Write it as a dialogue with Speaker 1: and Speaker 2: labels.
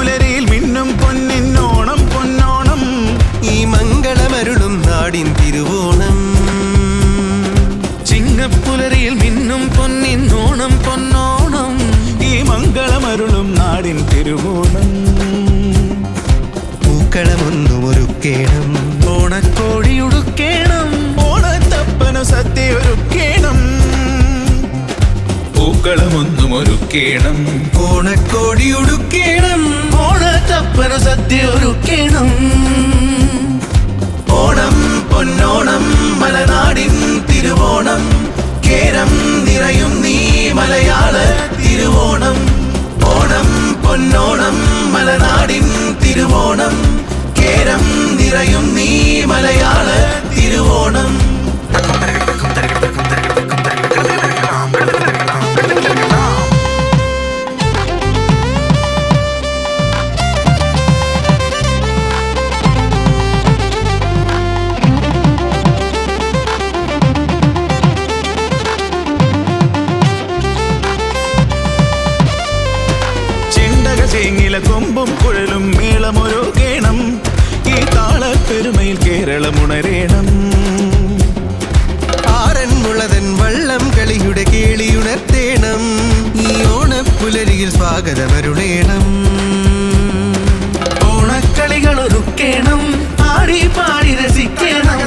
Speaker 1: ചിങ്ങപ്പുലരിയിൽ മിന്നും പൊന്നിന്നോണം പൊന്നോണം
Speaker 2: ഈ മംഗളമരുളും നാടിൻ തിരുവോണം
Speaker 1: ചിങ്ങപ്പുലരിയിൽ മിന്നും പൊന്നിന്നോണം പൊന്നോണം ഈ മംഗളമരുളും നാടിൻ തിരുവോണം
Speaker 2: പൂക്കളമൊന്നും ഒരുക്കേണം
Speaker 1: ഓണക്കോടിയുടുക്കേണം ഓണത്തപ്പനു സദ്യ ഒരുക്കേണം പൂക്കളമൊന്നും ഒരുക്കേണം
Speaker 2: ഓണക്കോടിയുടുക്കേണം
Speaker 1: ഓണത്തപ്പനു സദ്യ ഒരുക്കേണം ഓണം പൊന്നോണം മലനാടിൻ തിരുവോണം കേരം നിറയും നീ മലയാള തിരുവോണം ഓണം പൊന്നോണം മലനാടിൻ തിരുവോണം കേരം നിറയും നീ മലയാള തിരുവോണം ചേങ്ങില കൊമ്പും കുഴലും മേളമൊരുക്കേണം ഈ താളപ്പെരുമയിൽ കേരളമുണരേണം
Speaker 2: ആറന്മുളതൻ വള്ളം കളിയുടെ കേളിയുണർത്തേണം ഈ ഓണപ്പുലരിയിൽ സ്വാഗതമരുളേണം
Speaker 1: ഓണക്കളികൾ ഒരുക്കേണം ആടി പാടി രസിക്കണം